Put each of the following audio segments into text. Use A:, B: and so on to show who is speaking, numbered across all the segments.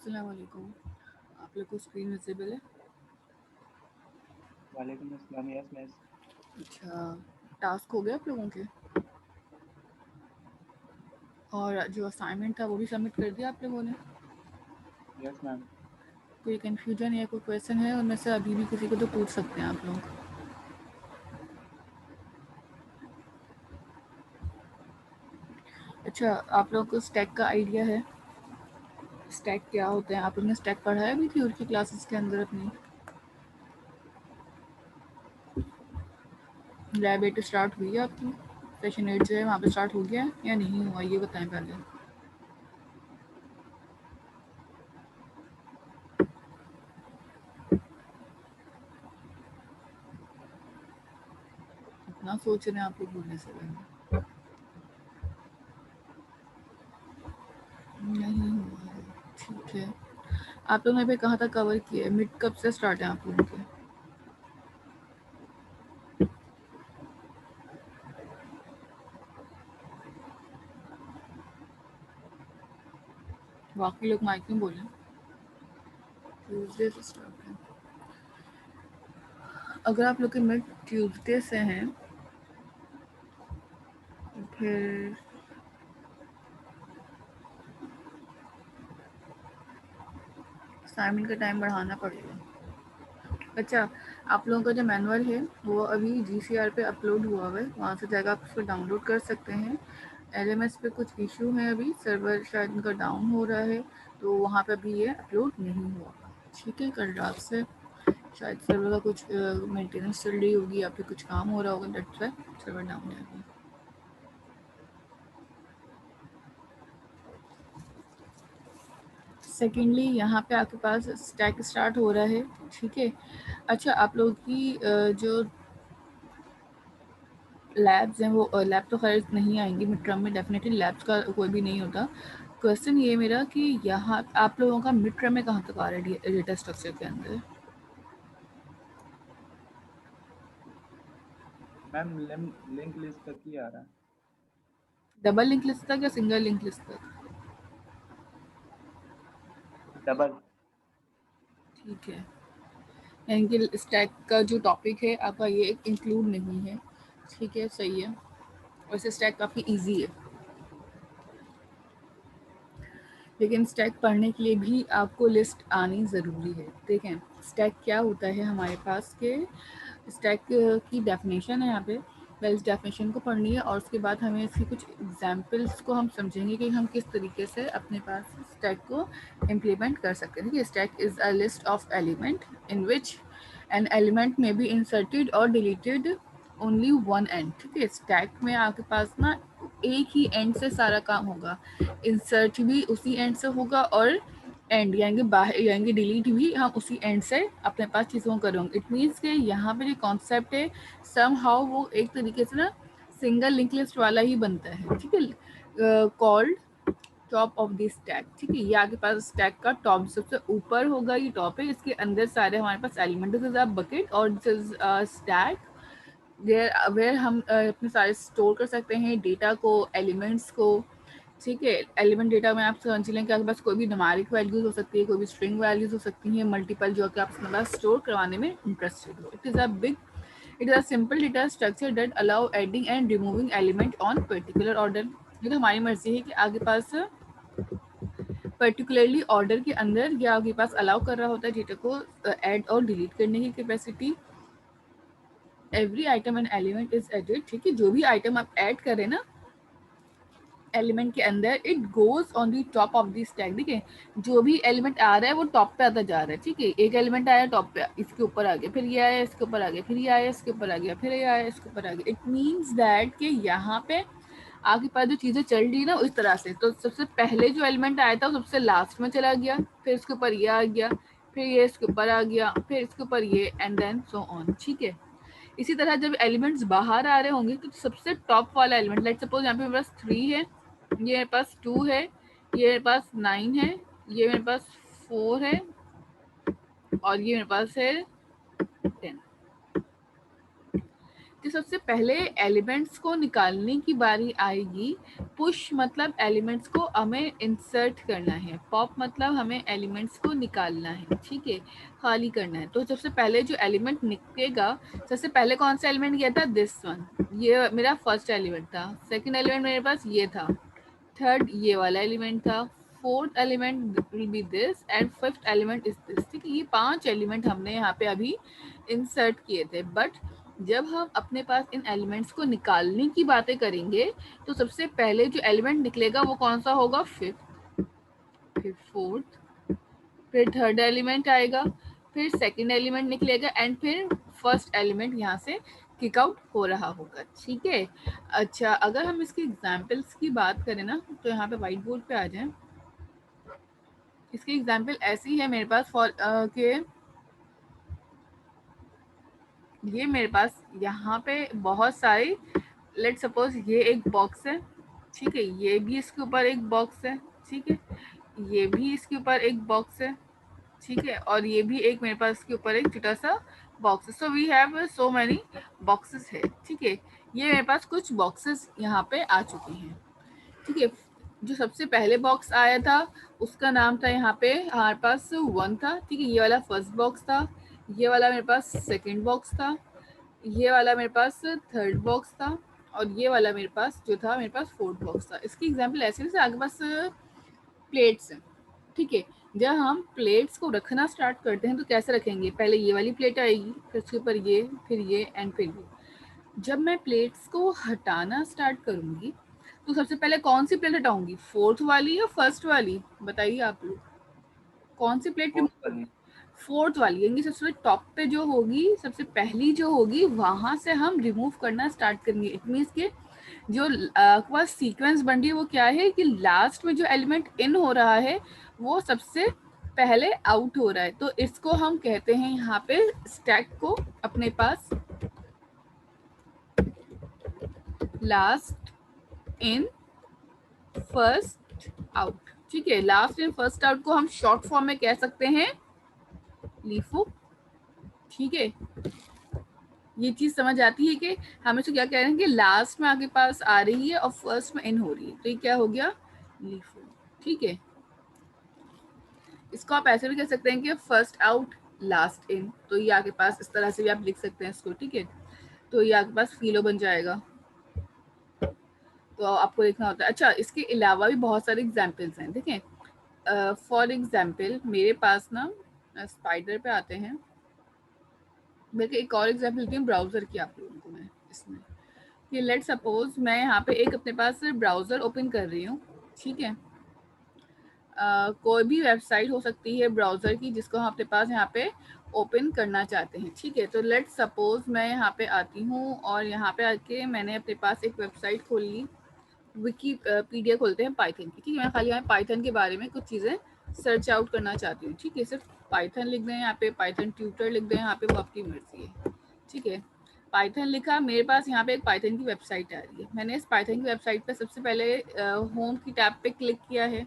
A: अस्सलाम वालेकुम। आप लोग को स्क्रीन विजिबल है?
B: वालेकुम अस्सलाम। Yes miss.
A: अच्छा, टास्क हो गया आप लोगों के? और जो असाइनमेंट था वो भी सबमिट कर दिया आप लोगों ने?
B: Yes ma'am.
A: कोई कन्फ्यूजन या कोई क्वेश्चन है उनमें से? अभी भी किसी को तो पूछ सकते हैं आप लोग। अच्छा, आप लोगों को स्टैक का आइडिया है? स्टैक क्या होते हैं? आप लोगों ने स्टैक पढ़ाया भी थी उनकी क्लासेस के अंदर अपनी? लैब 8 स्टार्ट हुई है आपकी? सेशन 8 जो है वहाँ पे स्टार्ट हो गया है या नहीं हुआ, ये बताएं पहले। इतना सोच रहे हैं आप लोग बोलने से पहले। नहीं हुआ है, ठीक है। आप लोगों ने अभी कहाँ तक कवर किया है? मिड कब से स्टार्ट है आप लोगों के? बाकी लोग माइक में बोलें। ट्यूसडे से स्टार्ट है। अगर आप लोग के मिड ट्यूसडे से हैं तो फिर असाइनमेंट का टाइम बढ़ाना पड़ेगा। अच्छा, आप लोगों का जो मैनुअल है वो अभी GCR पे अपलोड हुआ हुआ है, वहाँ से जाकर आप उसको डाउनलोड कर सकते हैं। LMS पे कुछ इशू है, अभी सर्वर शायद उनका डाउन हो रहा है, तो वहाँ पे अभी ये अपलोड नहीं हुआ। ठीक है, कल रात से शायद सर्वर का कुछ मेंटेनेंस चल रही होगी या फिर कुछ काम हो रहा होगा, दैट्स व्हाई सर्वर डाउन है अभी। सेकेंडली यहाँ पे आपके पास स्टैक स्टार्ट हो रहा है, ठीक है। अच्छा, आप लोगों की जो लैब्स हैं वो लैब तो खैर नहीं आएंगी मिड टर्म में, डेफिनेटली लैब्स का कोई भी नहीं होता। क्वेश्चन ये मेरा कि यहाँ आप लोगों का मिड टर्म में कहाँ तक आ रहा है डेटा स्ट्रक्चर के अंदर?
B: मैम लिंक लिस्ट तक ही आ रहा है।
A: डबल लिंक लिस्ट तक या सिंगल लिंक लिस्ट तक?
B: डबल।
A: ठीक है, यानी कि स्टैक का जो टॉपिक है आपका ये इंक्लूड नहीं है। ठीक है, सही है। वैसे स्टैक काफ़ी ईजी है, लेकिन स्टैक पढ़ने के लिए भी आपको लिस्ट आनी ज़रूरी है। ठीक है, स्टैक क्या होता है हमारे पास के स्टैक की डेफिनेशन है यहाँ पे। पहले इस डेफिनेशन को पढ़नी है और उसके बाद हमें इसकी कुछ एग्जांपल्स को हम समझेंगे कि हम किस तरीके से अपने पास स्टैक को इम्प्लीमेंट कर सकते हैं। देखिए, stack is a list of element in which an element में बी इंसर्टेड और डिलीटेड ओनली वन एंड। ठीक है, स्टैक में आपके पास ना एक ही एंड से सारा काम होगा। इंसर्ट भी उसी एंड से होगा और एंड यानी बाहर यानी डिलीट भी हम उसी एंड से अपने पास चीज़ों को करेंगे। इट मीन्स कि यहाँ पे जो कॉन्सेप्ट है सम हाउ वो एक तरीके से ना सिंगल लिंक लिस्ट वाला ही बनता है। ठीक है, called top of the stack. ठीक है, ये आपके पास स्टैक का टॉप सबसे ऊपर होगा, ये टॉप है, इसके अंदर सारे हमारे पास element. This is a bucket और this is stack there where हम अपने सारे स्टोर कर सकते हैं डेटा को, एलिमेंट्स को। ठीक है, एलिमेंट डेटा में आप समझ लें कि आपके पास कोई भी न्यूमेरिक वैल्यूज हो सकती है, कोई भी स्ट्रिंग वैल्यूज हो सकती हैं, मल्टीपल जो कि आप अपने पास स्टोर करवाने में इंटरेस्टेड हो। It is a simple data structure that allow adding and removing element on particular order. ये तो हमारी मर्जी है कि आगे पास पर्टिकुलरली ऑर्डर के अंदर या आपके पास अलाउ कर रहा होता है डेटा को ऐड और डिलीट करने की capacity. Every item and element is added. ठीक है, जो भी आइटम आप ऐड करें ना एलिमेंट के अंदर, it goes on the top of the stack. देखिए, जो भी एलिमेंट आ रहा है वो टॉप पे आता जा रहा है। ठीक है, एक एलिमेंट आया टॉप पे, इसके ऊपर आ गया, फिर ये आया इसके ऊपर आ गया, फिर ये आया इसके ऊपर आ गया, फिर ये आया इसके ऊपर आ गया। इट मीन्स दैट कि यहाँ पे आपके पास जो चीज़ें चल रही ना उस तरह से, तो सबसे पहले जो एलिमेंट आया था वो सबसे लास्ट में चला गया, फिर इसके ऊपर ये आ गया, फिर ये इसके ऊपर आ गया, फिर इसके ऊपर ये, एंड देन सो ऑन। ठीक है, इसी तरह जब एलिमेंट्स बाहर आ रहे होंगे तो सबसे टॉप वाला एलिमेंट, लेट सपोज यहाँ पे मेरे पास 3 है, ये मेरे पास 2 है, ये मेरे पास 9 है, ये मेरे पास 4 है और ये मेरे पास है 10। जो सबसे पहले एलिमेंट्स को निकालने की बारी आएगी, पुश मतलब एलिमेंट्स को हमें इंसर्ट करना है, पॉप मतलब हमें एलिमेंट्स को निकालना है, ठीक है, खाली करना है। तो सबसे पहले जो एलिमेंट निकलेगा, सबसे पहले कौन सा एलिमेंट गया था, दिस वन, ये मेरा फर्स्ट एलिमेंट था। सेकंड एलिमेंट मेरे पास ये था, थर्ड ये वाला एलिमेंट था, fourth element will be this and fifth element is this, ठीक है। ये 5 एलिमेंट हमने यहाँ पे अभी इंसर्ट किए थे। बट जब हम अपने पास इन एलिमेंट्स को निकालने की बातें करेंगे तो सबसे पहले जो एलिमेंट निकलेगा वो कौन सा होगा, फिफ्थ, फिर फोर्थ, फिर थर्ड एलिमेंट आएगा, फिर सेकंड एलिमेंट निकलेगा एंड फिर फर्स्ट एलिमेंट यहाँ से किक आउट हो रहा होगा, ठीक है। अच्छा, अगर हम इसकी एग्जाम्पल्स की बात करें ना, तो यहाँ पे व्हाइट बोर्ड पे आ जाए। इसकी एग्जाम्पल ऐसी है मेरे पास फॉर के ये मेरे पास यहाँ पे बहुत सारे, लेट सपोज ये एक बॉक्स है, ठीक है, ये भी इसके ऊपर एक बॉक्स है, ठीक है, ये भी इसके ऊपर एक बॉक्स है, ठीक है, और ये भी एक मेरे पास इसके ऊपर एक छोटा सा बॉक्स है। So we have so many boxes है, ठीक है। ये मेरे पास कुछ बॉक्सेस यहाँ पे आ चुके हैं, ठीक है। जो सबसे पहले बॉक्स आया था उसका नाम था यहाँ पे हमारे पास 1 था, ठीक है, ये वाला फर्स्ट बॉक्स था, ये वाला मेरे पास सेकंड बॉक्स था, ये वाला मेरे पास थर्ड बॉक्स था, और ये वाला मेरे पास जो था मेरे पास फोर्थ बॉक्स था। इसकी एग्जांपल ऐसे जैसे आपके पास प्लेट्स हैं, ठीक है। जब हम प्लेट्स को रखना स्टार्ट करते हैं तो कैसे रखेंगे, पहले ये वाली प्लेट आएगी, फिर उसके ऊपर ये, फिर ये एंड फिर ये। जब मैं प्लेट्स को हटाना स्टार्ट करूंगी तो सबसे पहले कौन सी प्लेट हटाऊंगी, फोर्थ वाली या फर्स्ट वाली, बताइए आप लोग, कौन सी प्लेट रिमूव
B: फोर्थ
A: करूंगी,
B: वाली।
A: फोर्थ वाली, यानी सबसे टॉप पे जो होगी, सबसे पहली जो होगी वहां से हम रिमूव करना स्टार्ट करेंगे। इट मीन्स कि जो आपके पास सीक्वेंस बन रही है वो क्या है कि लास्ट में जो एलिमेंट इन हो रहा है वो सबसे पहले आउट हो रहा है। तो इसको हम कहते हैं यहाँ पे स्टैक को अपने पास लास्ट इन फर्स्ट आउट, ठीक है। लास्ट इन फर्स्ट आउट को हम शॉर्ट फॉर्म में कह सकते हैं लीफो, ठीक है। ये चीज समझ आती है कि हम इसको क्या कह रहे हैं कि लास्ट में आपके पास आ रही है और फर्स्ट में इन हो रही है, तो ये क्या हो गया, लीफो, ठीक है। इसको आप ऐसे भी कह सकते हैं कि फर्स्ट आउट लास्ट इन, तो ये आपके पास इस तरह से भी आप लिख सकते हैं इसको, ठीक है। तो ये आपके पास फीलो बन जाएगा, तो आपको देखना होता है। अच्छा, इसके अलावा भी बहुत सारे एग्जाम्पल्स हैं, देखें। फॉर एग्जाम्पल मेरे पास ना स्पाइडर पे आते हैं, बल्कि एक और एग्जाम्पल देती हूँ ब्राउजर की आप लोगों को मैं इसमें, कि लेट सपोज मैं यहाँ पे एक अपने पास ब्राउजर ओपन कर रही हूँ, ठीक है। कोई भी वेबसाइट हो सकती है ब्राउजर की जिसको हम अपने पास यहाँ पे ओपन करना चाहते हैं, ठीक है। तो लेट सपोज मैं यहाँ पे आती हूँ और यहाँ पे आके मैंने अपने पास एक वेबसाइट खोल ली, विकीपीडिया खोलते हैं पाइथन की, ठीक है। मैं खाली यहाँ पाइथन के बारे में कुछ चीज़ें सर्च आउट करना चाहती हूँ, ठीक है। सिर्फ पाइथन लिख दें यहाँ पे, पाइथन ट्यूटर लिख दें यहाँ पे, वो आपकी मर्जी है, ठीक है। पाइथन लिखा, मेरे पास यहाँ पे एक पाइथन की वेबसाइट आ रही है। मैंने इस पाइथन की वेबसाइट पे सबसे पहले होम की टैब पे क्लिक किया है,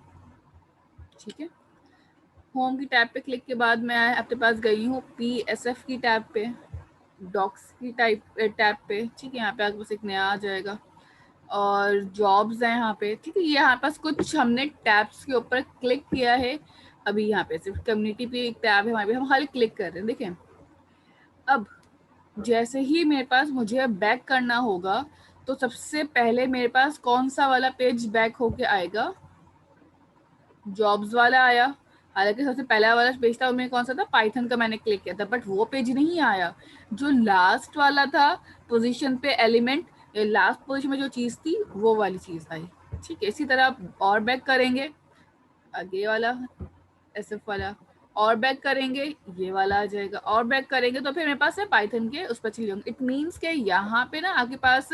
A: ठीक है। होम की टैब पे क्लिक के बाद मैं अपने पास गई हूँ PSF की टैब पे, डॉक्स की टैब पे, ठीक है। यहाँ पे आपके पास एक नया आ जाएगा और जॉब्स है यहाँ पे, ठीक है। ये यहाँ पास कुछ हमने टैब्स के ऊपर क्लिक किया है। अभी यहाँ पे सिर्फ कम्युनिटी पे एक टैब है, वहाँ पे हम खाली क्लिक कर रहे हैं, देखें। अब जैसे ही मेरे पास मुझे बैक करना होगा तो सबसे पहले मेरे पास कौन सा वाला पेज बैक होके आएगा, जॉब्स वाला आया। हालांकि सबसे पहला वाला पेज था उनमें कौन सा था, पाइथन का मैंने क्लिक किया था, बट वो पेज नहीं आया। जो लास्ट वाला था पोजीशन पे एलिमेंट, लास्ट पोजीशन में जो चीज थी वो वाली चीज आई, ठीक है। इसी तरह आप और बैक करेंगे, आगे वाला SF वाला, और बैक करेंगे ये वाला आ जाएगा, और बैक करेंगे तो फिर मेरे पास है पाइथन के उस पर चले जाऊंगे। इट मीन्स के यहाँ पे ना आपके पास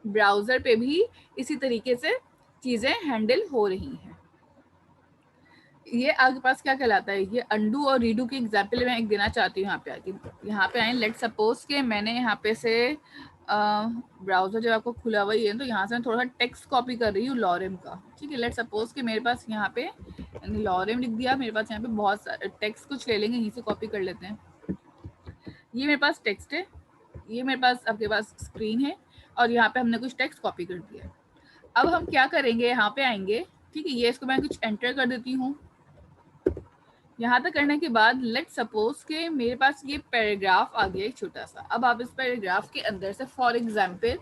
A: ब्राउजर पे भी इसी तरीके से चीजें हैंडल हो रही हैं। ये आपके पास क्या कहलाता है, ये अंडू और रीडू की एग्जाम्पल मैं एक देना चाहती हूँ। यहाँ पे आके, यहाँ पे आए, लेट सपोज के मैंने यहाँ पे से ब्राउजर जब आपको खुला हुआ ही है तो यहाँ से मैं थोड़ा सा टेक्स्ट कॉपी कर रही हूँ लॉरेम का, ठीक है। लेट सपोज के मेरे पास यहाँ पे लॉरेम लिख दिया, मेरे पास यहाँ पे बहुत सारे टेक्स्ट कुछ ले लेंगे, यहीं से कॉपी कर लेते हैं। ये मेरे पास टेक्स्ट है, ये मेरे पास आपके पास स्क्रीन है और यहाँ पे हमने कुछ टेक्स्ट कॉपी कर दिया है। अब हम क्या करेंगे, यहाँ पे आएंगे, ठीक है, ये इसको मैं कुछ एंटर कर देती हूँ। यहाँ तक करने के बाद लेट सपोज के मेरे पास ये पैराग्राफ आ गया एक छोटा सा। अब आप इस पैराग्राफ के अंदर से फॉर एग्जाम्पल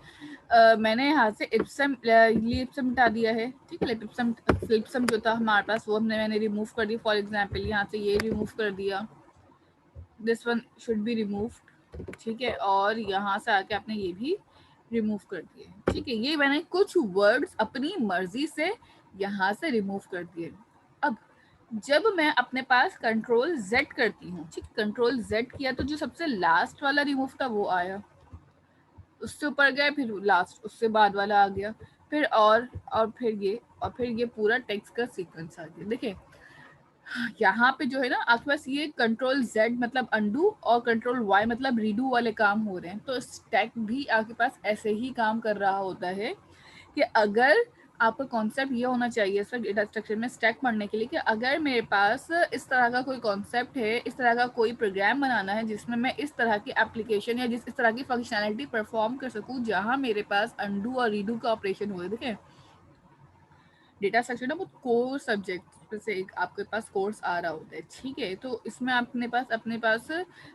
A: मैंने यहाँ से इप्सम ये इप्सम मिटा दिया है, ठीक है, इप्सम जो था हमारे पास वो मैंने रिमूव कर दिया। फॉर एग्जाम्पल यहाँ से ये रिमूव कर दिया, this one should be removed, ठीक है, और यहाँ से आके आपने ये भी रिमूव कर दिए, ठीक है। ये मैंने कुछ वर्ड्स अपनी मर्जी से यहाँ से रिमूव कर दिए। अब जब मैं अपने पास कंट्रोल Z करती हूँ, ठीक, कंट्रोल Z किया तो जो सबसे लास्ट वाला रिमूव था वो आया, उससे ऊपर गया, फिर लास्ट उससे बाद वाला आ गया, फिर और फिर ये पूरा टेक्स्ट का सीक्वेंस आ गया। देखिए यहाँ पे जो है ना आपके पास ये कंट्रोल Z मतलब अंडू और कंट्रोल Y मतलब रीडू वाले काम हो रहे हैं। तो स्टैक भी आपके पास ऐसे ही काम कर रहा होता है कि अगर आपका कॉन्सेप्ट ये होना चाहिए सर डेटा स्ट्रक्चर में स्टैक पढ़ने के लिए कि अगर मेरे पास इस तरह का कोई कॉन्सेप्ट है, इस तरह का कोई प्रोग्राम बनाना है जिसमें मैं इस तरह की एप्लीकेशन या इस तरह की फंक्शनैलिटी परफॉर्म कर सकूं जहां मेरे पास अंडू और रीडू का ऑपरेशन हो। देखिए डेटा स्ट्रक्चर ना बहुत कोर सब्जेक्ट से एक आपके पास कोर्स आ रहा होता है, ठीक है। तो इसमें अपने पास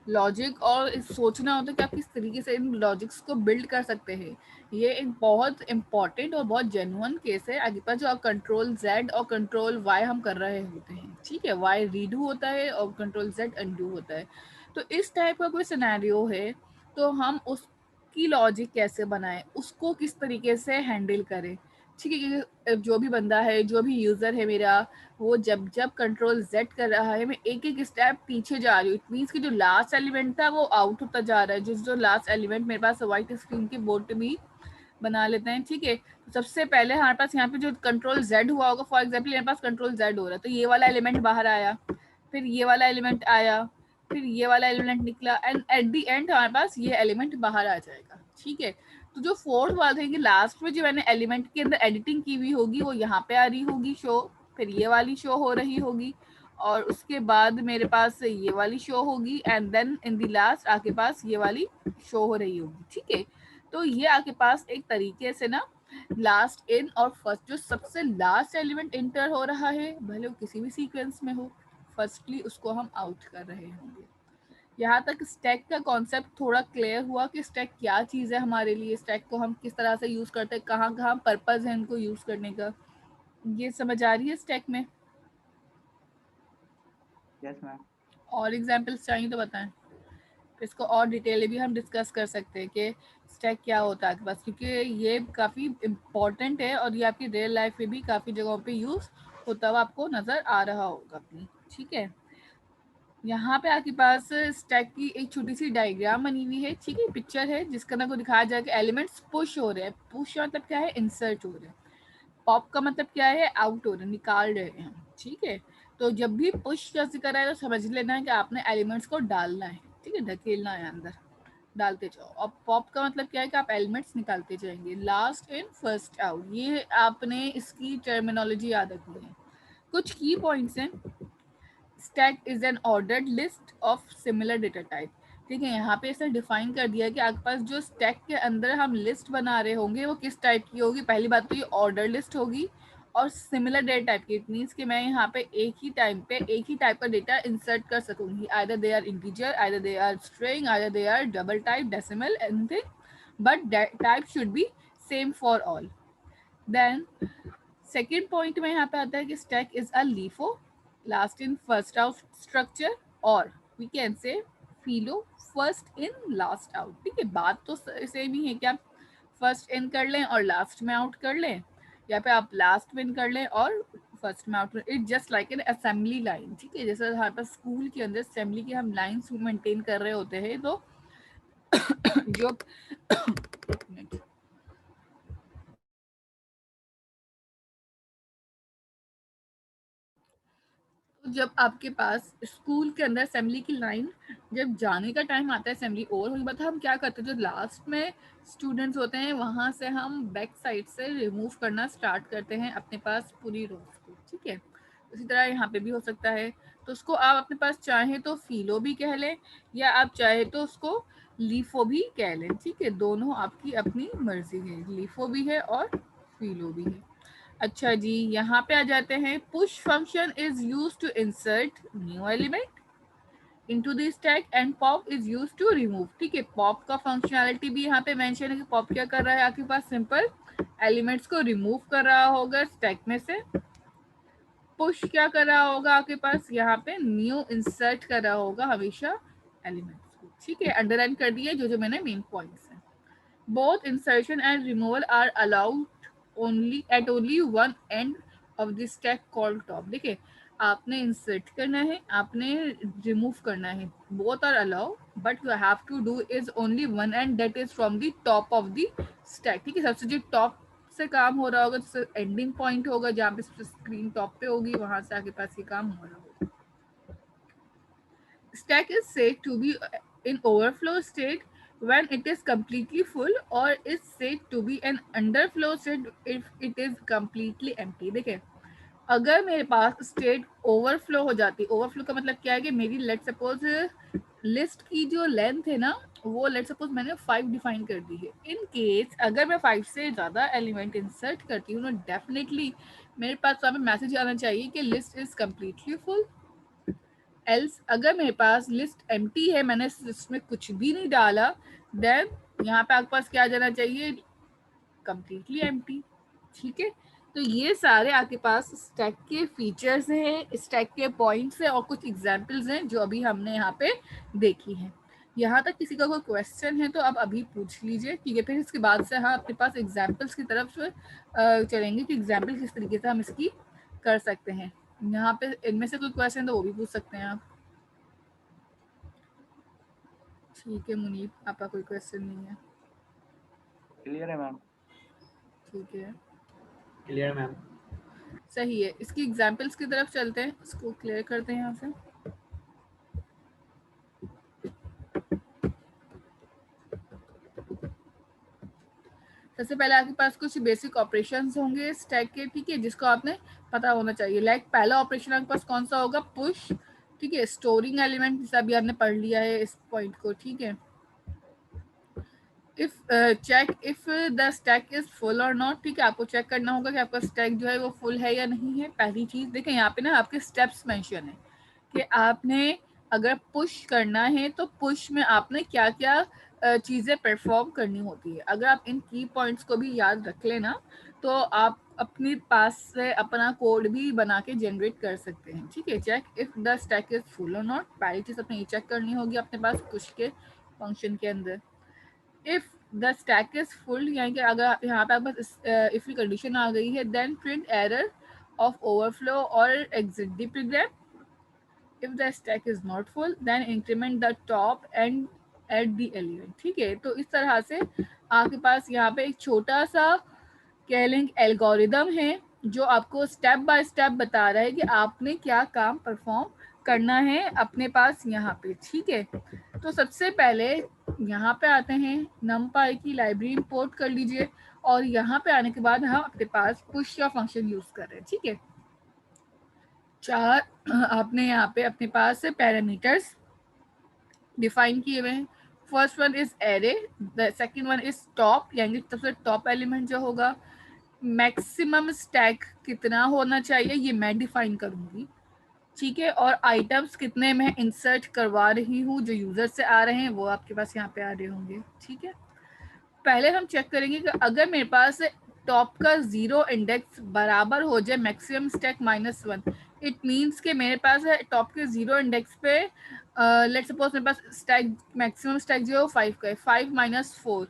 A: लॉजिक और सोचना होता है कि आप किस तरीके से इन लॉजिक्स को बिल्ड कर सकते हैं। ये एक बहुत इंपॉर्टेंट और बहुत जेन्युइन केस है आगे पास जो आप कंट्रोल Z और कंट्रोल Y हम कर रहे होते हैं, ठीक है। Y रीडू होता है और कंट्रोल Z अनडू होता है। तो इस टाइप का कोई सिनेरियो है तो हम उसकी लॉजिक कैसे बनाएं, उसको किस तरीके से हैंडल करें, ठीक है। क्योंकि जो भी बंदा है, जो भी यूजर है मेरा, वो जब जब कंट्रोल Z कर रहा है मैं एक एक स्टेप पीछे जा रही हूँ। इट मीन्स कि जो लास्ट एलिमेंट था वो आउट होता जा रहा है। जो लास्ट एलिमेंट मेरे पास व्हाइट स्क्रीन के बोर्ड पे भी बना लेते हैं, ठीक है। तो सबसे पहले हमारे पास यहाँ पे जो कंट्रोल Z हुआ होगा, फॉर एग्जाम्पल मेरे पास कंट्रोल Z हो रहा है तो ये वाला एलिमेंट बाहर आया, फिर ये वाला एलिमेंट आया, फिर ये वाला एलिमेंट निकला एंड एट द एंड हमारे पास ये एलिमेंट बाहर आ जाएगा, ठीक है। तो जो फोर्थ बात है कि लास्ट में जो मैंने एलिमेंट के अंदर एडिटिंग की हुई होगी वो यहाँ पे आ रही होगी शो, फिर ये वाली शो हो रही होगी और उसके बाद मेरे पास ये वाली शो होगी and then in the last आपके पास ये वाली शो हो रही होगी, ठीक है। तो ये आपके पास एक तरीके से ना लास्ट इन और फर्स्ट जो सबसे लास्ट एलिमेंट इंटर हो रहा है भले वो किसी भी सीक्वेंस में हो, फर्स्टली उसको हम आउट कर रहे होंगे। यहाँ तक स्टैक का कॉन्सेप्ट थोड़ा क्लियर हुआ कि स्टैक क्या चीज़ है हमारे लिए, स्टैक को हम किस तरह से यूज़ करते हैं, कहाँ कहाँ पर्पज़ है इनको यूज़ करने का, ये समझ आ रही है स्टैक में।
B: Yes ma'am.
A: और एग्जांपल्स चाहिए तो बताएं, इसको और डिटेल भी हम डिस्कस कर सकते हैं कि स्टैक क्या होता है आपके पास, क्योंकि ये काफ़ी इम्पॉर्टेंट है और ये आपकी रियल लाइफ में भी काफ़ी जगहों पे यूज़ होता हुआ आपको नज़र आ रहा होगा अपनी, ठीक है। यहाँ पे आपके पास स्टैक की एक छोटी सी डायग्राम बनी हुई है, ठीक है, पिक्चर है जिसके अंदर को दिखाया जाए कि एलिमेंट्स पुश हो रहे हैं। पुश मतलब क्या है, इंसर्ट हो रहे हैं। पॉप का मतलब क्या है, आउट हो रहे हैं, निकाल रहे हैं हम, ठीक है। तो जब भी पुश का जिक्र है तो समझ लेना है कि आपने एलिमेंट्स को डालना है, ठीक है, धकेलना है अंदर, डालते जाओ। और पॉप का मतलब क्या है कि आप एलिमेंट्स निकालते जाएंगे, लास्ट इन फर्स्ट आउट, ये आपने इसकी टर्मिनोलॉजी याद रखनी है। कुछ की पॉइंट्स हैं, stack is an ordered list of similar data type, ठीक है। यहाँ पे ऐसा डिफाइन कर दिया है कि आपके पास जो स्टैक के अंदर हम लिस्ट बना रहे होंगे वो किस टाइप की होगी। पहली बात तो ये ऑर्डर लिस्ट होगी और सिमिलर डेटा टाइप की। इट मीन्स कि मैं यहाँ पे एक ही टाइम पे एक ही टाइप का डेटा इंसर्ट कर सकूंगी, either they are integer, either they are string, either they are double type, decimal, anything, but type should be same for all. Then second point में यहाँ पे आता है कि stack is a LIFO, last in first out structure, और we can से फीलो, first in last out, ठीक है। बात तो सेम ही है कि आप फर्स्ट इन कर लें और लास्ट में आउट कर लें, या पे आप लास्ट में इन कर लें और फर्स्ट में out. It just like an assembly line, ठीक है। जैसे हमारे पास स्कूल के अंदर असेंबली की हम लाइन्स मेंटेन कर रहे होते हैं, तो जो एक मिनट, जब आपके पास स्कूल के अंदर असेंबली की लाइन जब जाने का टाइम आता है, असेंबली ओवर होने के बाद हम क्या करते हैं, जो लास्ट में स्टूडेंट्स होते हैं वहाँ से हम बैक साइड से रिमूव करना स्टार्ट करते हैं अपने पास पूरी रोज को, ठीक है। उसी तरह यहाँ पे भी हो सकता है। तो उसको आप अपने पास चाहें तो फीलो भी कह लें या आप चाहे तो उसको लीफो भी कह लें, ठीक है, दोनों आपकी अपनी मर्जी है, लीफो भी है और फिलो भी है। अच्छा जी, यहाँ पे आ जाते हैं। Push function is use to insert new element into the stack and pop is use to remove. ठीक है, पॉप का फंक्शनैलिटी भी यहाँ पे मेंशन है कि पॉप क्या कर रहा है, आपके पास सिंपल एलिमेंट्स को रिमूव कर रहा होगा स्टैक में से। पुश क्या कर रहा होगा आपके पास, यहाँ पे न्यू इंसर्ट कर रहा होगा हमेशा एलिमेंट्स को। ठीक है, अंडरलाइन कर दिया जो जो मैंने मेन पॉइंट्स हैं। Both insertion and removal are allowed only at only one end of the stack called top. देखिए, आपने इंसर्ट करना है, आपने रिमूव करना है, both are allow, but you have to do is only one end that is from the top of the stack. ठीक है, सबसे जो टॉप से काम हो रहा होगा, जैसे एंडिंग पॉइंट होगा जहाँ पे स्क्रीन टॉप पे होगी, वहां से आगे पास ये काम हो रहा होगा। Stack is said to be in overflow state when it is completely full or is said to be an underflow state if it is completely empty। देखिए, अगर मेरे पास स्टेट ओवरफ्लो हो जाती, ओवरफ्लो का मतलब क्या है कि मेरी लेट सपोज लिस्ट की जो लेंथ है ना, वो लेट सपोज मैंने 5 डिफाइन कर दी है। इन केस अगर मैं 5 से ज़्यादा एलिमेंट इंसर्ट करती हूँ तो डेफिनेटली मेरे पास वहाँ पे मैसेज आना चाहिए कि list is completely full. Else अगर मेरे पास लिस्ट एम्प्टी है, मैंने इस लिस्ट में कुछ भी नहीं डाला, देन यहाँ पे आपके पास क्या आ जाना चाहिए, कंप्लीटली एम्प्टी। ठीक है, तो ये सारे आपके पास स्टैक के फीचर्स हैं, स्टैक के पॉइंट्स हैं और कुछ एग्जांपल्स हैं जो अभी हमने यहाँ पे देखी हैं। यहाँ तक किसी का कोई क्वेश्चन है तो आप अभी पूछ लीजिए, ठीक है, फिर इसके बाद से हाँ अपने पास एग्जाम्पल्स की तरफ चलेंगे कि एग्जाम्पल किस तरीके से हम इसकी कर सकते हैं। यहाँ पे इनमें से कोई क्वेश्चन तो वो भी पूछ सकते हैं आप। ठीक है मुनीब, आपका कोई क्वेश्चन नहीं है?
B: क्लियर है मैम।
A: ठीक है,
C: क्लियर मैम।
A: सही है। इसकी एग्जाम्पल्स की तरफ चलते हैं, इसको क्लियर करते हैं यहाँ से। सबसे पहले आपके पास कुछ बेसिक ऑपरेशंस होंगे स्टैक के, ठीक है, जिसको आपने पता होना चाहिए। लाइक पहला ऑपरेशन आपके पास कौन सा होगा, पुश। ठीक है, स्टोरिंग एलिमेंट, जैसे अभी आपने पढ़ लिया है इस पॉइंट को। ठीक है, if check if the stack is full और नॉट। ठीक है, आपको चेक करना होगा कि आपका स्टैक जो है वो फुल है या नहीं है। पहली चीज देखें, यहाँ पे ना आपके स्टेप्स मेंशन है कि आपने अगर पुश करना है तो पुश में आपने क्या क्या चीज़ें परफॉर्म करनी होती है। अगर आप इन की पॉइंट्स को भी याद रख लेना तो आप अपने पास से अपना कोड भी बना के जनरेट कर सकते हैं। ठीक है, check if the stack is full और नॉट, पहली चीज़ अपने ये चेक करनी होगी अपने पास पुश के फंक्शन के अंदर। If the stack is full, यानी कि अगर यहाँ पे आपके पास इफ की कंडीशन आ गई है, then print error of overflow और exit the program. if the stack is not full then increment the top and add the element। ठीक है, तो इस तरह से आपके पास यहाँ पे एक छोटा सा कह लें एल्गोरिदम है जो आपको स्टेप बाय स्टेप बता रहा है कि आपने क्या काम परफॉर्म करना है अपने पास यहाँ पे। ठीक है, तो सबसे पहले यहाँ पे आते हैं, numpy की लाइब्रेरी इंपोर्ट कर लीजिए और यहाँ पे आने के बाद हम अपने पास पुश का फंक्शन यूज कर रहे हैं। ठीक है, चार आपने यहाँ पे अपने पास पैरामीटर्स डिफाइन किए हुए हैं। First one is array, the second one is top, यानी सबसे टॉप एलिमेंट जो होगा। मैक्सिमम स्टैक कितना होना चाहिए ये मैं डिफाइन करूंगी। ठीक है, और आइटम्स कितने मैं इंसर्ट करवा रही हूँ जो यूजर से आ रहे हैं वो आपके पास यहाँ पे आ रहे होंगे। ठीक है, पहले हम चेक करेंगे कि अगर मेरे पास टॉप का 0 इंडेक्स बराबर हो जाए मैक्सिमम स्टैक -1, इट मीन्स कि मेरे पास है टॉप के 0 इंडेक्स पे लेट्स सपोज मेरे पास स्टैक मैक्सिमम स्टैक जो है 5 का है, 5 माइनस 4।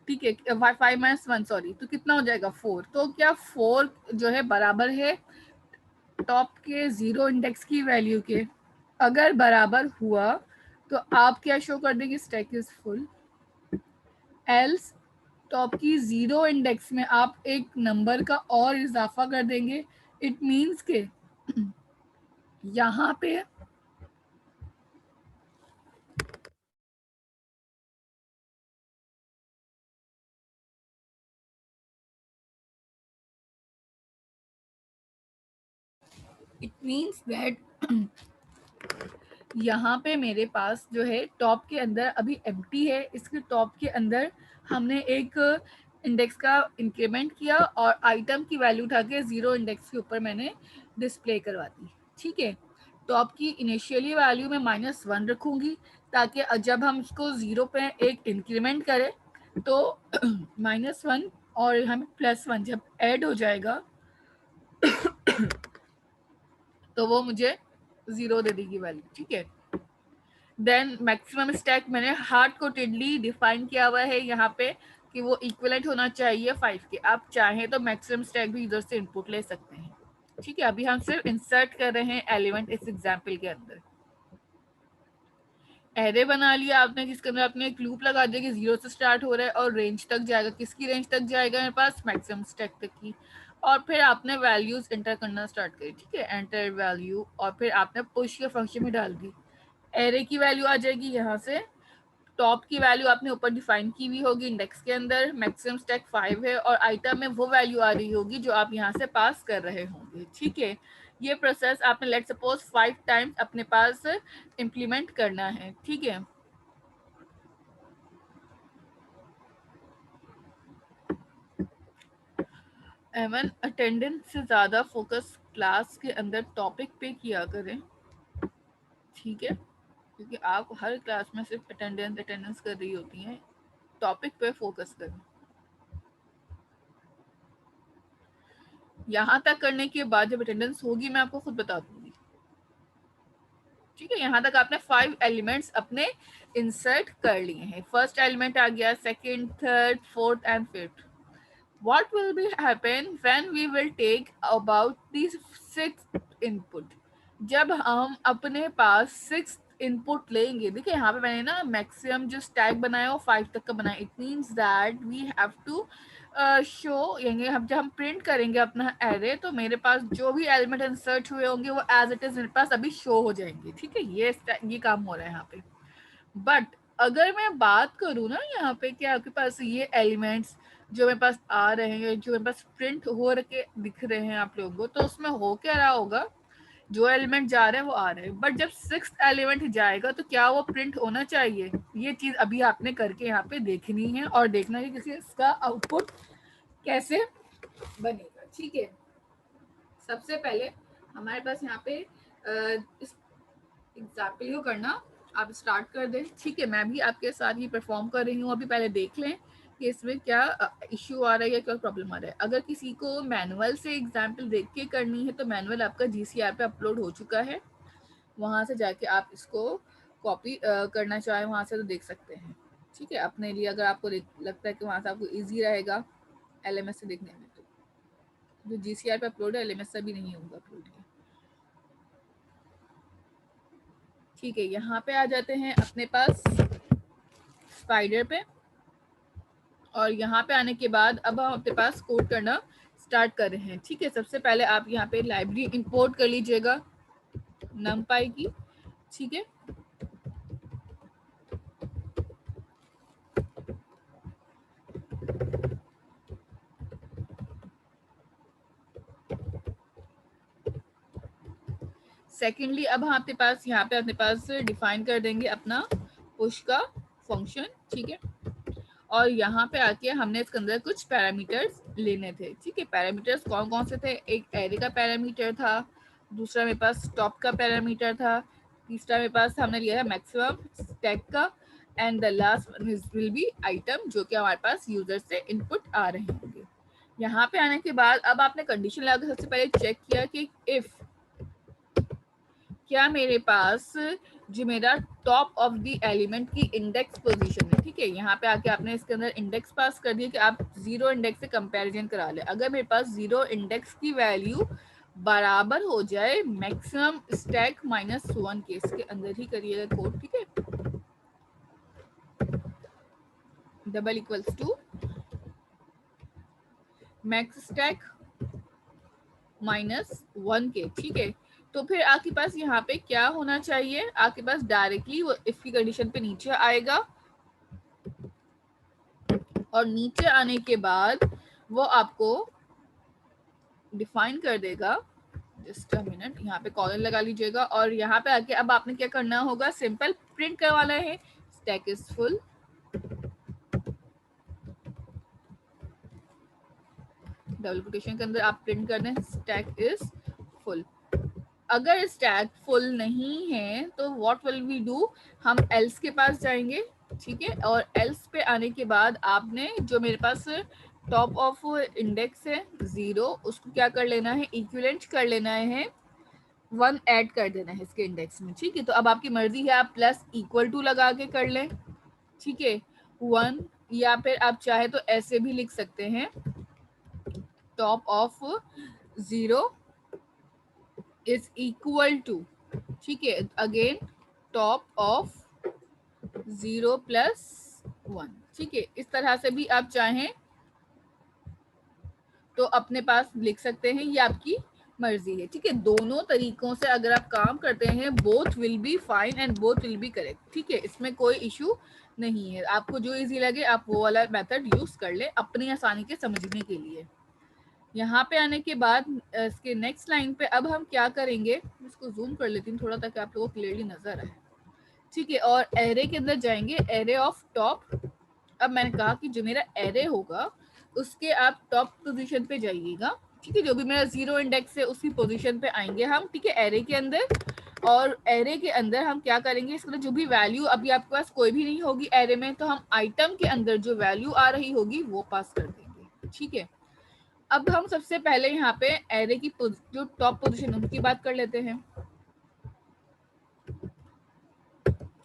A: ठीक है, 5 माइनस 1 सॉरी, तो कितना हो जाएगा 4। तो क्या 4 जो है बराबर है टॉप के 0 इंडेक्स की वैल्यू के? अगर बराबर हुआ तो आप क्या शो कर देंगे, stack is full. Else top की 0 इंडेक्स में आप एक नंबर का और इजाफा कर देंगे। इट मीन्स के यहाँ पे इट मीन्स दैट यहाँ पे मेरे पास जो है टॉप के अंदर अभी एम्प्टी है, इसके टॉप के अंदर हमने एक इंडेक्स का इंक्रीमेंट किया और आइटम की वैल्यू उठा के 0 इंडेक्स के ऊपर मैंने डिस्प्ले करवा दी। ठीक है, टॉप की इनिशियली वैल्यू में -1 रखूंगी ताकि जब हम इसको 0 पे एक इंक्रीमेंट करें तो -1 और हमें +1 जब ऐड हो जाएगा तो वो मुझे 0 दे देगी वैल्यू। ठीक है, देन मैक्सिमम स्टैक मैंने हार्ड कोटेडली डिफाइन किया हुआ है यहाँ पे कि वो इक्विवेलेंट होना चाहिए 5 के। आप चाहें तो मैक्सिमम स्टैक भी इधर से इनपुट ले सकते हैं। ठीक है, अभी हम सिर्फ इंसर्ट कर रहे हैं एलिमेंट इस एग्जाम्पल के अंदर। एरे बना लिया आपने जिसके अंदर आपने एक लूप लगा दिया कि 0 से स्टार्ट हो रहा है और रेंज तक जाएगा। किसकी रेंज तक जाएगा? मेरे पास मैक्सिमम स्टैक तक की। और फिर आपने वैल्यूज एंटर करना स्टार्ट करी। ठीक है, एंटर वैल्यू और फिर आपने पुश के फंक्शन में डाल दी। एरे की वैल्यू आ जाएगी यहाँ से, टॉप की वैल्यू आपने ऊपर डिफाइन की हुई होगी इंडेक्स के अंदर, मैक्सिमम स्टैक 5 है और आइटम में वो वैल्यू आ रही होगी जो आप यहाँ से पास कर रहे होंगे। ठीक है, ये प्रोसेस आपने लेट सपोज 5 टाइम्स अपने पास इम्प्लीमेंट करना है। ठीक है, एवन अटेंडेंस से ज़्यादा फोकस क्लास के अंदर टॉपिक पे किया करें। ठीक है, क्योंकि आप हर क्लास में सिर्फ अटेंडेंस कर रही होती हैं, टॉपिक पे फोकस करें। यहाँ तक करने के बाद जब अटेंडेंस होगी मैं आपको खुद बता दूंगी। ठीक है, यहाँ तक आपने 5 एलिमेंट्स अपने इंसर्ट कर लिए हैं। फर्स्ट एलिमेंट आ गया, second, third, fourth and fifth. What will be happen when we will take about these 6 input? जब हम अपने पास 6 इनपुट लेंगे, देखिए यहाँ पे मैंने ना मैक्सिमम जो स्टैक बनाया वो 5 तक का बनाया। It means that we have to show, यानी हम जब हम प्रिंट करेंगे अपना एरे तो मेरे पास जो भी एलिमेंट इंसर्ट हुए होंगे वो एज इट इज मेरे पास अभी शो हो जाएंगे। ठीक है, ये काम हो रहा है यहाँ पे। बट अगर मैं बात करूँ ना यहाँ पे कि आपके पास ये एलिमेंट्स जो मेरे पास आ रहे हैं, जो मेरे पास प्रिंट हो रखे दिख रहे हैं आप लोगों को, तो उसमें हो क्या रहा होगा, जो एलिमेंट जा रहे हैं वो आ रहे हैं, बट जब 6th एलिमेंट जाएगा तो क्या वो प्रिंट होना चाहिए? ये चीज अभी आपने करके यहाँ पे देखनी है और देखना है कि इसका आउटपुट कैसे बनेगा। ठीक है, सबसे पहले हमारे पास यहाँ पे इस एग्जाम्पल को करना आप स्टार्ट कर दें। ठीक है, मैं भी आपके साथ ही परफॉर्म कर रही हूँ। अभी पहले देख लें कि इसमें क्या इश्यू आ रहा है या क्या प्रॉब्लम आ रहा है। अगर किसी को मैनुअल से एग्जाम्पल देख के करनी है तो मैनुअल आपका GCR पे अपलोड हो चुका है, वहाँ से जाके आप इसको कॉपी करना चाहें वहाँ से तो देख सकते हैं। ठीक है, अपने लिए अगर आपको लगता है कि वहाँ से आपको ईजी रहेगा LMS से देखने में, तो जो GCR पे अपलोड है LMS से भी नहीं होगा अपलोड। ठीक है, यहाँ पे आ जाते हैं अपने पास स्पाइडर पे, और यहाँ पे आने के बाद अब हम अपने पास कोड करना स्टार्ट कर रहे हैं। ठीक है, सबसे पहले आप यहाँ पे लाइब्रेरी इंपोर्ट कर लीजिएगा numpy की। ठीक है, सेकेंडली अब हम अपने पास यहाँ पे अपने पास डिफाइन कर देंगे अपना पुश का फंक्शन। ठीक है, और यहाँ पे आके हमने इसके अंदर कुछ पैरामीटर्स लेने थे। ठीक है, पैरामीटर्स कौन कौन से थे? एक एरे का पैरामीटर था, दूसरा मेरे पास टॉप का पैरामीटर था, तीसरा मेरे पास हमने लिया है मैक्सिमम स्टैक का, and the last one will be item, जो कि हमारे पास यूजर से इनपुट आ रहे होंगे। यहाँ पे आने के बाद अब आपने कंडीशन लगा सबसे पहले चेक किया कि इफ क्या मेरे पास जो मेरा टॉप ऑफ द एलिमेंट की इंडेक्स पोजीशन है। ठीक है, यहाँ पे आके आपने इसके अंदर इंडेक्स पास कर दिया कि आप 0 इंडेक्स से कंपैरिजन करा ले। अगर मेरे पास 0 इंडेक्स की वैल्यू बराबर हो जाए मैक्सिमम स्टैक -1 के, इसके अंदर ही करिएगा कोड। ठीक है, double equals to max stack -1 के। ठीक है, तो फिर आपके पास यहाँ पे क्या होना चाहिए? आपके पास डायरेक्टली वो इफ की कंडीशन पे नीचे आएगा और नीचे आने के बाद वो आपको डिफाइन कर देगा जस्ट अ मिनट, यहाँ पे कॉलन लगा लीजिएगा और यहाँ पे आके अब आपने क्या करना होगा, सिंपल प्रिंट करवाना है stack is full. Double quotation के अंदर आप प्रिंट कर दें स्टैक इज फुल। अगर स्टैक फुल नहीं है तो व्हाट विल वी डू, हम एल्स के पास जाएंगे, ठीक है। और एल्स पे आने के बाद आपने जो मेरे पास टॉप ऑफ इंडेक्स है 0, उसको क्या कर लेना है, इक्विवेलेंट कर लेना है, 1 ऐड कर देना है इसके इंडेक्स में, ठीक है। तो अब आपकी मर्जी है, आप प्लस इक्वल टू लगा के कर लें, ठीक है, 1, या फिर आप चाहे तो ऐसे भी लिख सकते हैं, top of 0 is equal to, ठीक है, अगेन टॉप ऑफ 0 प्लस 1, ठीक है। इस तरह से भी आप चाहें तो अपने पास लिख सकते हैं, ये आपकी मर्जी है, ठीक है। दोनों तरीकों से अगर आप काम करते हैं, both will be fine and both will be correct, ठीक है। इसमें कोई इशू नहीं है, आपको जो इजी लगे आप वो वाला मेथड यूज कर ले अपनी आसानी के समझने के लिए। यहाँ पे आने के बाद इसके नेक्स्ट लाइन पे अब हम क्या करेंगे, इसको जूम कर लेती हूँ थोड़ा ताकि आप लोगों को क्लियरली नजर आए, ठीक है। और एरे के अंदर जाएंगे, एरे ऑफ टॉप। अब मैंने कहा कि जो मेरा एरे होगा उसके आप टॉप पोजीशन पे जाइएगा, ठीक है। जो भी मेरा 0 इंडेक्स है उसी पोजीशन पे आएंगे हम, ठीक है, एरे के अंदर। और एरे के अंदर हम क्या करेंगे, इसका जो भी वैल्यू अभी आपके पास कोई भी नहीं होगी एरे में, तो हम आइटम के अंदर जो वैल्यू आ रही होगी वो पास कर देंगे, ठीक है। अब हम सबसे पहले यहाँ पे एरे की जो टॉप पोजीशन उनकी बात कर लेते हैं,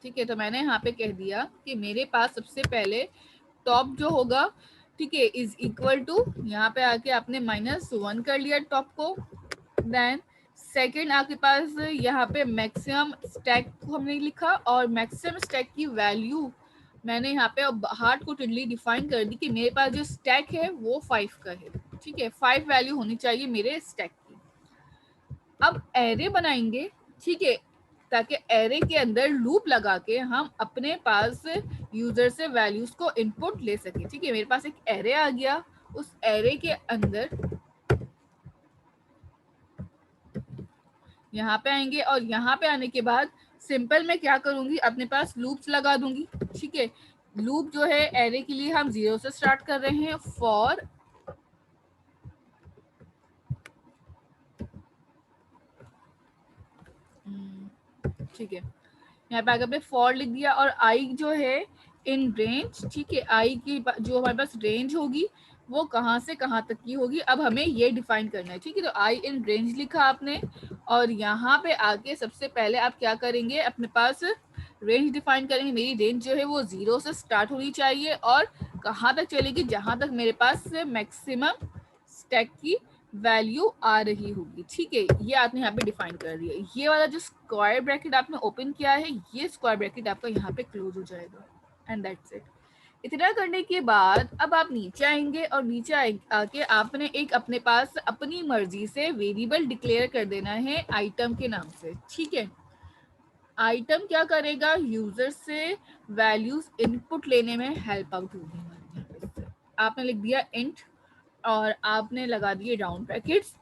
A: ठीक है। तो मैंने यहाँ पे कह दिया कि मेरे पास सबसे पहले टॉप जो होगा, ठीक है, इज इक्वल टू, यहाँ पे आके आपने -1 कर लिया टॉप को। देन सेकंड आपके पास यहाँ पे मैक्सिमम स्टैक को हमने लिखा, और मैक्सिमम स्टैक की वैल्यू मैंने यहाँ पे हार्ड कोटेडली डिफाइन कर दी कि मेरे पास जो स्टैक है वो 5 का है, ठीक है। 5 वैल्यू होनी चाहिए मेरे स्टैक की। अब एरे बनाएंगे, ठीक है, ताकि एरे के अंदर लूप लगा के हम अपने पास यूजर से वैल्यूज को इनपुट ले सके, ठीक है। मेरे पास एक एरे आ गया, उस एरे के अंदर यहाँ पे आएंगे, और यहाँ पे आने के बाद सिंपल मैं क्या करूंगी, अपने पास लूप्स लगा दूंगी, ठीक है। लूप जो है एरे के लिए हम 0 से स्टार्ट कर रहे हैं, फॉर ठीक है, यहाँ पे आगे आपने फॉर लिख दिया, और आई जो है इन रेंज, ठीक है, आई की जो हमारे पास रेंज होगी वो कहाँ से कहाँ तक की होगी, अब हमें ये डिफाइन करना है, ठीक है। तो आई इन रेंज लिखा आपने, और यहाँ पे आके सबसे पहले आप क्या करेंगे, अपने पास रेंज डिफाइन करेंगे। मेरी रेंज जो है वो 0 से स्टार्ट होनी चाहिए और कहाँ तक चलेगी, जहाँ तक मेरे पास मैक्सिमम स्टैक की वैल्यू आ रही होगी, ठीक है। ये आपने यहाँ पे डिफाइन कर दिया। ये वाला जो स्क्वायर ब्रैकेट आपने ओपन किया है, ये स्क्वायर ब्रैकेट आपका यहाँ पे क्लोज हो जाएगा, एंड दैट्स इट। इतना करने के बाद अब आप नीचे आएंगे, और नीचे आके आपने एक अपने पास अपनी मर्जी से वेरिएबल डिक्लेयर कर देना है आइटम के नाम से, ठीक है। आइटम क्या करेगा, यूजर से वैल्यूज इनपुट लेने में हेल्प आउट होगी। आपने लिख दिया इंट, और आपने लगा दिए राउंड ब्रैकेट्स,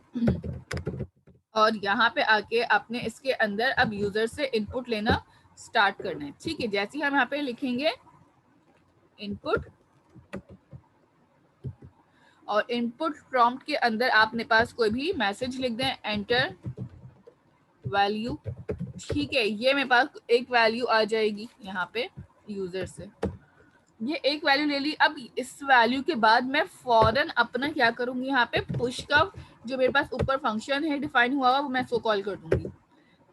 A: और यहाँ पे आके आपने इसके अंदर अब यूजर से इनपुट लेना स्टार्ट करना है, ठीक है। जैसे ही हम यहाँ पे लिखेंगे इनपुट, और इनपुट प्रॉम्प्ट के अंदर आपने पास कोई भी मैसेज लिख दें, एंटर वैल्यू, ठीक है। ये मेरे पास एक वैल्यू आ जाएगी यहाँ पे यूजर से, ये एक वैल्यू ले ली। अब इस वैल्यू के बाद मैं फौरन अपना क्या करूंगी, यहाँ पे पुश का जो मेरे पास ऊपर फंक्शन है डिफाइन हुआ हुआ, वो मैं इसको कॉल कर दूंगी।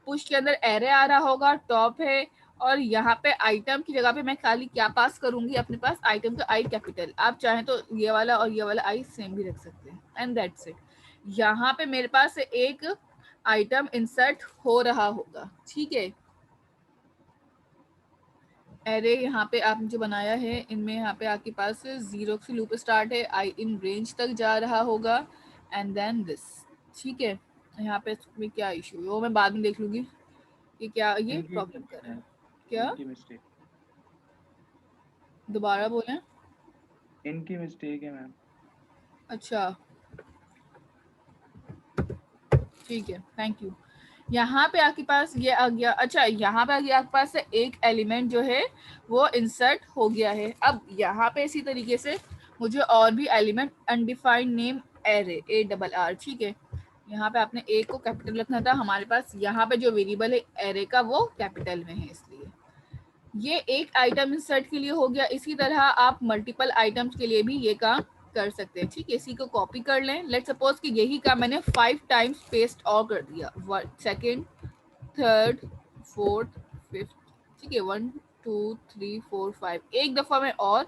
A: पुश के अंदर एरे आ रहा होगा, टॉप है, और यहाँ पे आइटम की जगह पे मैं खाली क्या पास करूंगी, अपने पास आइटम का आई कैपिटल। आप चाहें तो ये वाला और ये वाला आई सेम भी रख सकते हैं, एंड दैट्स इट। यहाँ पे मेरे पास एक आइटम इंसर्ट हो रहा होगा, ठीक है। एरे यहाँ पे आपने जो बनाया है, इनमें यहाँ पे आपके पास 0 से लूप स्टार्ट है, आई इन रेंज तक जा रहा होगा, एंड देन दिस, ठीक है। यहाँ पे इसमें क्या इशू है वो मैं बाद में देख लूंगी कि क्या ये
B: इनकी
A: प्रॉब्लम कर रहा है। क्या,
B: इनकी मिस्टेक
A: दोबारा बोलें।
B: इनकी मिस्टेक है मैम।
A: अच्छा, ठीक है, थैंक यू। यहाँ पे आपके पास ये आ गया। अच्छा, यहाँ पे आ गया आपके पास से एक एलिमेंट जो है वो इंसर्ट हो गया है। अब यहाँ पे इसी तरीके से मुझे और भी element undefined name array ARR, ठीक है। यहाँ पे आपने ए को कैपिटल रखना था, हमारे पास यहाँ पे जो वेरिएबल है एरे का वो कैपिटल में है, इसलिए ये एक आइटम इंसर्ट के लिए हो गया। इसी तरह आप मल्टीपल आइटम्स के लिए भी ये काम कर सकते हैं, ठीक है। इसी को कॉपी कर लें। लेट सपोज कि यही काम मैंने 5 टाइम्स पेस्ट और कर दिया, सेकेंड, थर्ड, फोर्थ, फिफ्थ, ठीक है। 1 2 3 4 5, एक दफा मैं और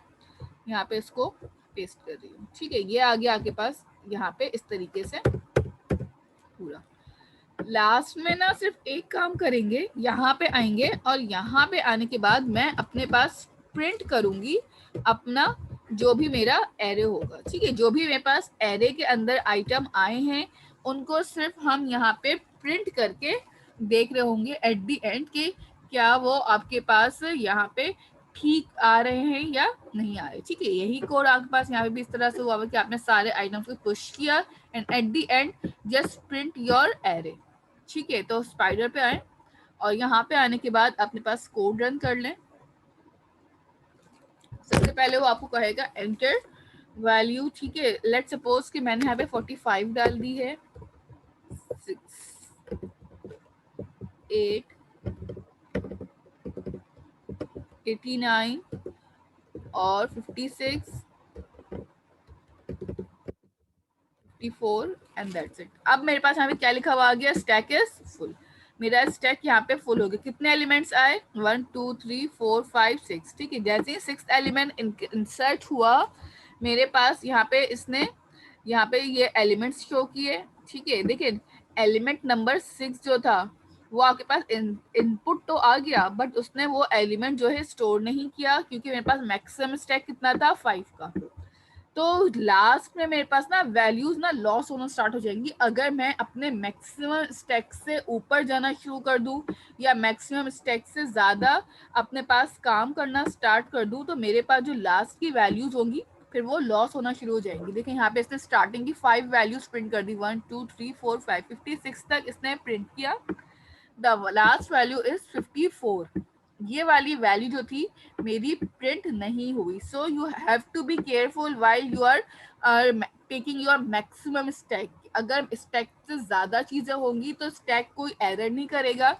A: यहाँ पे इसको पेस्ट कर रही हूँ, ठीक है। ये आ गया आपके पास यहाँ पे इस तरीके से पूरा। लास्ट में ना सिर्फ एक काम करेंगे, यहाँ पे आएंगे और यहाँ पे आने के बाद मैं अपने पास प्रिंट करूंगी अपना जो भी मेरा एरे होगा, ठीक है। जो भी मेरे पास एरे के अंदर आइटम आए हैं उनको सिर्फ हम यहाँ पे प्रिंट करके देख रहे होंगे एट द एंड कि क्या वो आपके पास यहाँ पे ठीक आ रहे हैं या नहीं आ रहे, ठीक है। यही कोड आपके पास यहाँ पे भी इस तरह से हुआ कि आपने सारे आइटम्स को पुश किया and at the end just print your array, ठीक है। तो स्पाइडर पे आए और यहाँ पे आने के बाद अपने पास कोड रन कर लें। सबसे पहले वो आपको कहेगा एंटर वैल्यू, ठीक है। लेट सपोज कि मैंने यहाँ पे 45 डाल दी है, 6 8 89 और 56 54 एंड दैट्स इट। अब मेरे पास यहाँ पे क्या लिखा हुआ आ गया, स्टैक इज फुल। मेरा स्टैक यहाँ पे फुल हो गया। कितने एलिमेंट्स आए, 1 2 3 4 5 6, ठीक है। जैसे ही 6th एलिमेंट इंसर्ट हुआ मेरे पास यहाँ पे इसने यहाँ पे ये एलिमेंट्स शो किए, ठीक है। देखिए एलिमेंट नंबर 6 जो था वो आपके पास इनपुट तो आ गया बट उसने वो एलिमेंट जो है स्टोर नहीं किया क्योंकि मेरे पास मैक्सिमम स्टैक कितना था 5 का। तो लास्ट में मेरे पास ना वैल्यूज ना लॉस होना स्टार्ट हो जाएंगी अगर मैं अपने मैक्सिमम स्टैक से ऊपर जाना शुरू कर दूं या मैक्सिमम स्टैक से ज्यादा अपने पास काम करना स्टार्ट कर दूं, तो मेरे पास जो लास्ट की वैल्यूज होंगी फिर वो लॉस होना शुरू हो जाएंगी। देखिए यहाँ पे इसने स्टार्टिंग की 5 वैल्यूज प्रिंट कर दी, 1 2 3 4 5 56 तक इसने प्रिंट किया। The last value is 54। ये वाली वैल्यू जो थी मेरी प्रिंट नहीं हुई। So you have to be careful while you are taking your maximum stack. अगर स्टैक से ज्यादा चीजें होंगी तो स्टैक कोई एरर नहीं करेगा,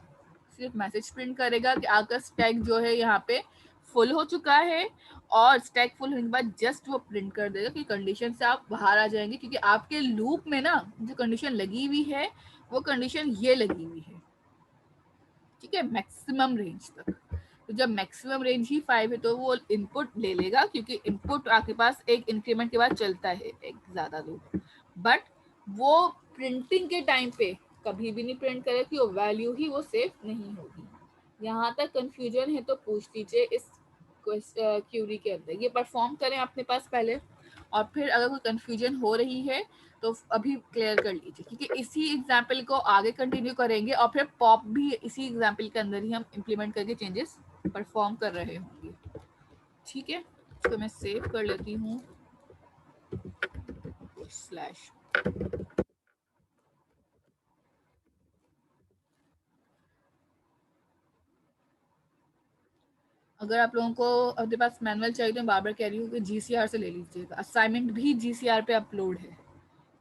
A: सिर्फ मैसेज प्रिंट करेगा कि आपका स्टैक जो है यहाँ पे फुल हो चुका है। और स्टैक फुल होने के बाद जस्ट वो प्रिंट कर देगा कि कंडीशन से आप बाहर आ जाएंगे, क्योंकि आपके लूप में ना जो कंडीशन लगी हुई है वो कंडीशन ये लगी हुई है, ठीक है, मैक्सिमम रेंज तक। तो जब मैक्सिमम रेंज ही 5 है तो वो इनपुट ले लेगा, क्योंकि इनपुट आपके पास एक इंक्रीमेंट के बाद चलता है एक ज्यादा दूर, बट वो प्रिंटिंग के टाइम पे कभी भी नहीं प्रिंट करेगा कि वो वैल्यू ही वो सेव नहीं होगी। यहाँ तक कंफ्यूजन है तो पूछ लीजिए इस क्यूरी के अंदर। ये परफॉर्म करें अपने पास पहले और फिर अगर कोई कंफ्यूजन हो रही है तो अभी क्लियर कर लीजिए, क्योंकि इसी एग्जाम्पल को आगे कंटिन्यू करेंगे और फिर पॉप भी इसी एग्जाम्पल के अंदर ही हम इम्प्लीमेंट करके चेंजेस परफॉर्म कर रहे होंगे, ठीक है। तो मैं सेव कर लेती हूँ स्लैश। अगर आप लोगों को अपने पास मैनुअल चाहिए तो मैं बार बार कह रही हूँ कि GCR से ले लीजिएगा। असाइनमेंट भी GCR पे अपलोड है,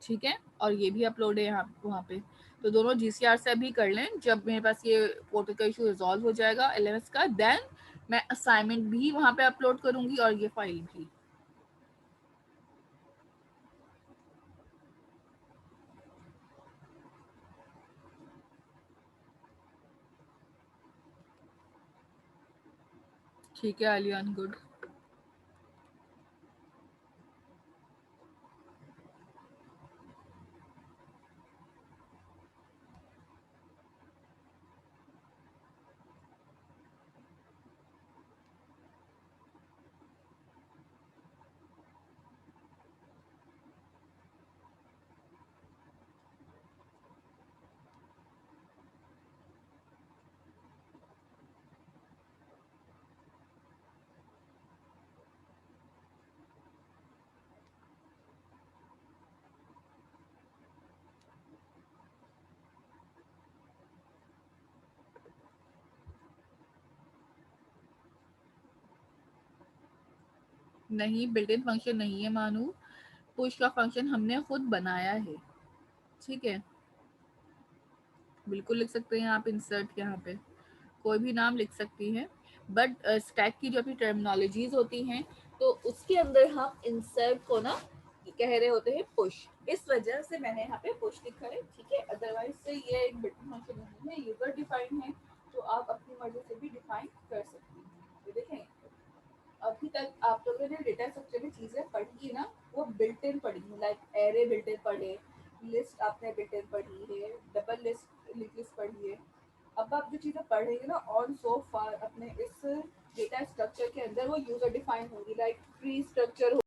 A: ठीक है, और ये भी अपलोड है यहाँ वहाँ पे। तो दोनों GCR से अभी कर लें। जब मेरे पास ये पोर्टल का इशू रिजॉल्व हो जाएगा LMS का, देन मैं असाइनमेंट भी वहाँ पे अपलोड करूँगी और ये फाइल भी। ठीक है आलियान, गुड। नहीं, बिल्ट इन फंक्शन नहीं है मानू, पुश का फंक्शन हमने खुद बनाया है, ठीक है। बिल्कुल लिख सकते हैं आप इंसर्ट, यहाँ पे कोई भी नाम लिख सकती हैं, बट स्टैक की जो अपनी टर्मिनोलॉजीज होती हैं तो उसके अंदर हम इंसर्ट को ना कह रहे होते हैं पुश, इस वजह से मैंने यहाँ पे पुश लिखा है, ठीक है। अदरवाइज से ये एक बिल्ट इन फंक्शन नहीं है, यूजर डिफाइन है, तो आप अपनी मर्जी से भी डिफाइन कर सकती हैं। तो देखें, अभी तक आप लोगों ने डेटा स्ट्रक्चर में चीजें पढ़ी है ना, वो बिल्ट इन पढ़ी है, लाइक एरे बिल्ट इन पढ़े, लिस्ट आपने बिल्ट इन पढ़ी है, डबल लिस्ट लिस्ट पढ़ी है। अब आप जो चीजें पढ़ेंगे ना ऑन सो फार अपने इस डेटा स्ट्रक्चर के अंदर, वो यूजर डिफाइन होगी, लाइक ट्री स्ट्रक्चर